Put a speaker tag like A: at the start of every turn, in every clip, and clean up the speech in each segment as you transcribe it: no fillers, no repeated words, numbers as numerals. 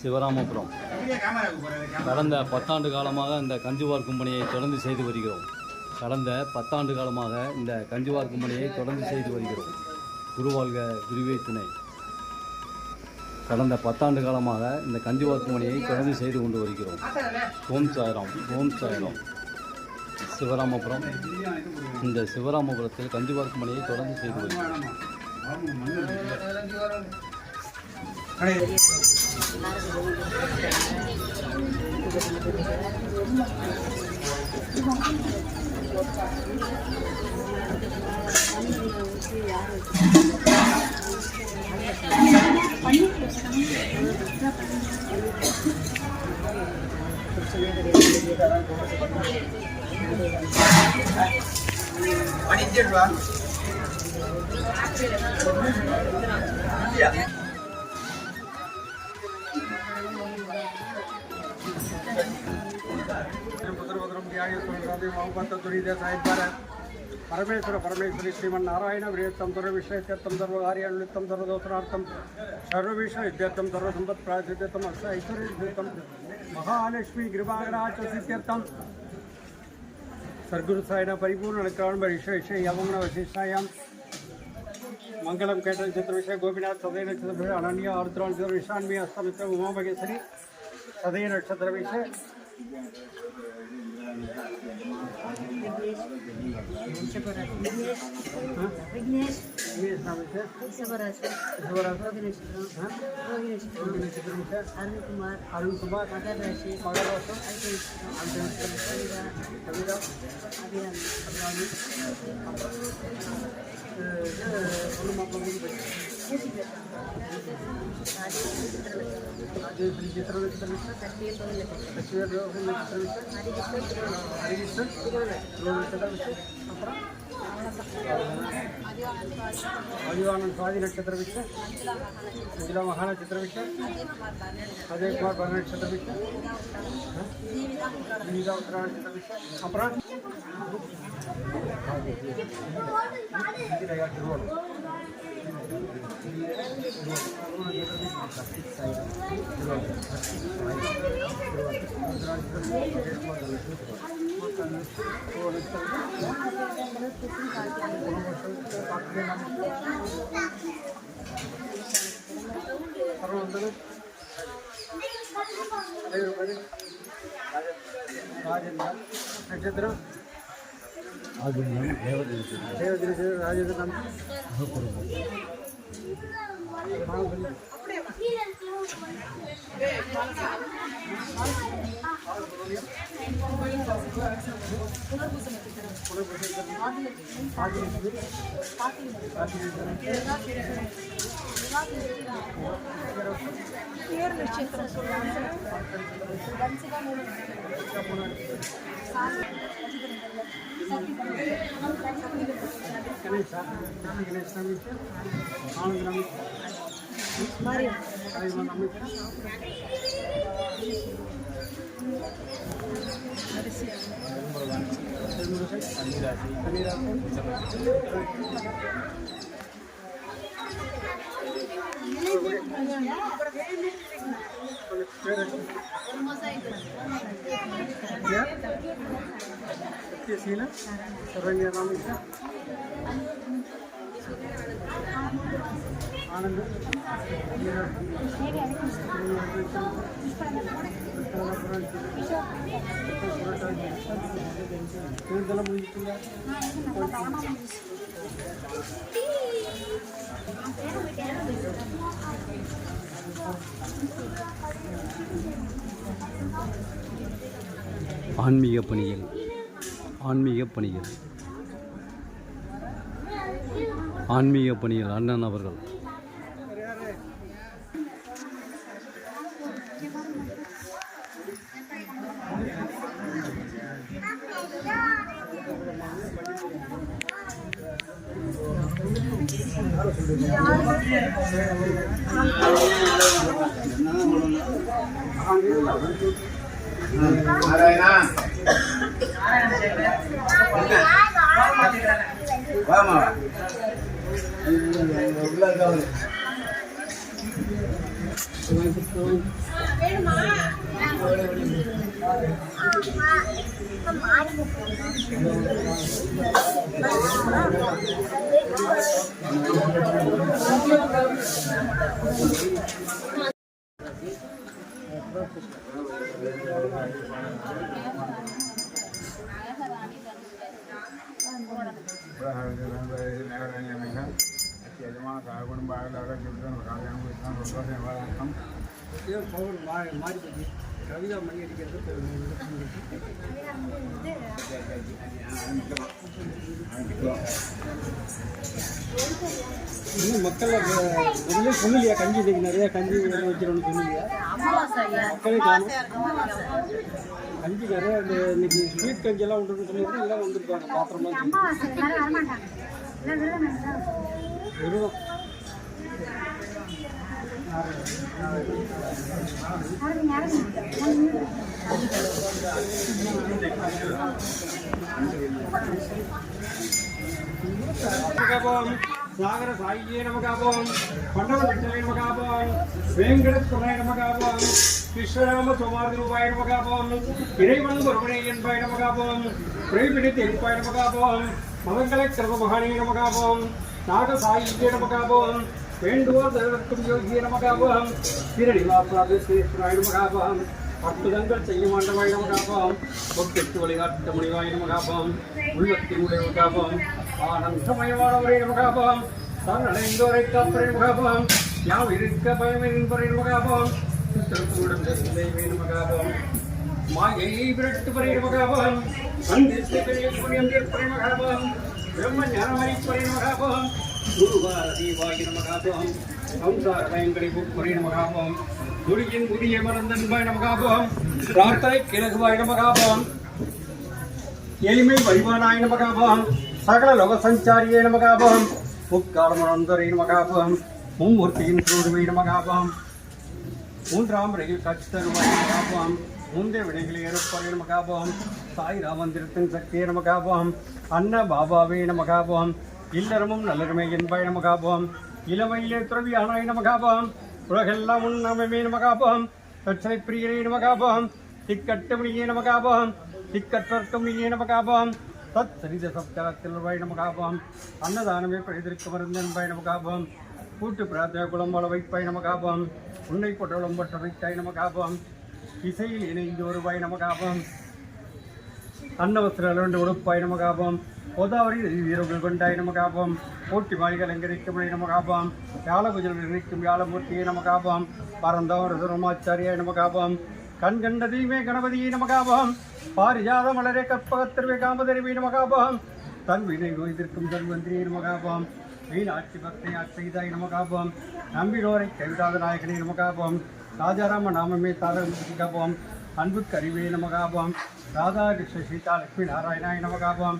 A: சிவராமபுரம் கடந்த 10 ஆண்டு காலமாக இந்த கஞ்சி வார்க்கும் பணியை தொடர்ந்து செய்து வருகிறோம். குருவாழ்க குருவே துணை. கடந்த 10 ஆண்டு காலமாக இந்த கஞ்சி வார்க்கும் பணியை தொடர்ந்து செய்து கொண்டு வருகிறோம். ஓம் சாய்ராம். சிவராமபுரம். இந்த சிவராமபுரத்தில் கஞ்சி வார்க்கும் பணியை தொடர்ந்து செய்து வருகிறோம்.
B: परमेश्वर परमेश्वरी श्रीमन्नारायण वृहत्तम सर्वविषयत्यम सर्वकार्यान्वितम सर्वदोषणार्थम सर्वविषयत्यम सर्वसंपत् प्रायसित्यर्थम अष्ट ऐश्वर्यसित्यर्थम महालक्ष्मी कृपाकराच सित्यर्थम सद्गुरु साईना परिपूर्ण अनुग्रहण विषय यमन वशिष्ठायाम मंगलम केटल चित्र विषय गोपीनाथ सदय नक्षत्र अनन्य आर्द्रान विशान्वी अस्तमित्र उमा महेश्वरी सदय नक्षत्र विषय अरुण कुमार आदिवानंद स्वाதி नक्षत्र विषय जिला महानक्षत्र विषय अजय कुमार भर नक्षत्र विषय जीविका उत्तरा नक्षत्र विषय अपराध नक्षत्र राजेंद्र नक्षत्र गणेश गणेश रमेश आनंद रमेश कलाईवन रमेश शीला शरण्य रमेश आनंद
A: ஆன்மீக பணிகள் அண்ணன் அவர்கள். கவிதா மணி அடிக்கிறது இன்னும் மக்கள் எதுவுமே சொல்லலையா? கஞ்சி இன்னைக்கு நிறைய கஞ்சி வைக்கிறோன்னு சொல்லலையா? மக்களே காணும். கஞ்சி நிறைய இந்த இன்னைக்கு ஸ்வீட் கஞ்சி எல்லாம் உண்டு சொல்லிட்டு எல்லாம் வந்துருப்பாங்க. பாத்திரம்லாம் வெறும் சாகர சாயியே நமகாபம், பண்டவ விட்டலே நமகாபம், வேங்கடத்துறை நமகாபம், கிருஷ்ணராம சோமாதி ரூபாய் நமகாபம், இறைவன் ஒருவனே என்பாய் நமகாபம், பிரிபிடித்து இருப்பாய் நமகாபம், மதங்களை சர்வ மகானே நமகாபம், நாக சாயியே நமகாபம், வேண்டுவோர் தருவதற்கும் யோகிய நமகாபம், திரடிவாசாது ஸ்ரீஸ்வராய் நமகாபம், அற்புதங்கள் செய்யும் ஆண்டவாய் நமகாபம், பொக்கிட்டு வழிகாட்ட முனிவாய் நமகாபம், உள்ளத்தினுடைய நமகாபம், ஆனந்தமயமானவரே நமகாபம், தன்னடைந்தோரை காப்பரை நமகாபம், யாம் இருக்க பயமின்பரை நமகாபம், சித்திரத்துடன் தெய்வே நமகாபம், மாயை விரட்டு பரை நமகாபம், அந்திப்பரை நமகாபம், பிரம்ம ஞானமரிப்பரை நமகாபம், குருவாரதீவாய் நமகாபம், சம்சார பயங்கரை புப்பரை நமகாபம், துரியின் புதிய மறந்தன்பாய் நமகாபம், பிரார்த்தனை கிழகுவாய் நமகாபம், எளிமை வடிவானாய் நமகாபம், சகல லோக சஞ்சாரியே நமகாபம், முக்காலமனந்தரை நமகாபம், மும்மூர்த்தியின் சூடுவை நமகாபம், மூன்றாம் ரயில் கட்சித்தருவாய் நமகாபம், முந்தைய வினைகளை ஏற்பறை நமகாபம், சாய் ராமந்திரத்தின் சக்தியே நமகாபம், அன்ன பாபாவே நமகாபம், இல்லறமும் நல்லருமை என்பாய் நமகாபம், இளமையிலே துறவி ஆனாய் நமகாபம், உலகெல்லாம் உன்னமே நமகாபம், தட்சணை பிரியரே நமகாபம், திக்கட்டமணியே நமகாபம், திக்கற்றற்கும் நீயே நமகாபம், தத் சரித சப்தரத்தில் ரூபாய் நமகாபம், அன்னதானமே பழிதிருக்க மருந்தன்பாய் நமகாபம், கூட்டு பிரார்த்தனை குளம்பள வைப்பாய் நமகாபம், உன்னை கொட்டளம் பற்ற வைத்தாய் நமகாபம், இசையில் இணைந்து வருவாய் நமகாபம், அன்னவஸ்திர அலண்டு உடுப்பாய் நமகாபம், கோதாவரி வீரர்கள் கொண்டாய் நமகாபம், போட்டி மாளிகள் அங்கரிக்கும் நமகாபம், யாழபுஜல் நினைக்கும் யாழமூர்த்தியை நமகாபம், பரந்தவர் துரமாச்சாரியாய் நமகாபம், கண் கண்ட தீமே கணபதியை நமகாபம், பாரிஜாத மலரே கற்பகத்திற்வே காமதறிவை நமகாபம், தன் வினை நோய்திருக்கும் தன்வந்திரியை நமகாபம், மீனாட்சி பக்தை ஆட்சிதாய் நமகாபம், நம்பினோரை கைவிடாத நாயகனை நமகாபம், ராஜாராம நாமமே தாரகாபம், அன்புக்கு அறிவே நமகாபம், ராதா கிருஷ்ண சீதா லட்சுமி நாராயணாய் நமகாபம்,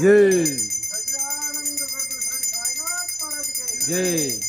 A: जय
B: सच्चिदानंद सद्गुरु श्री साईनाथ महाराज के
A: जय।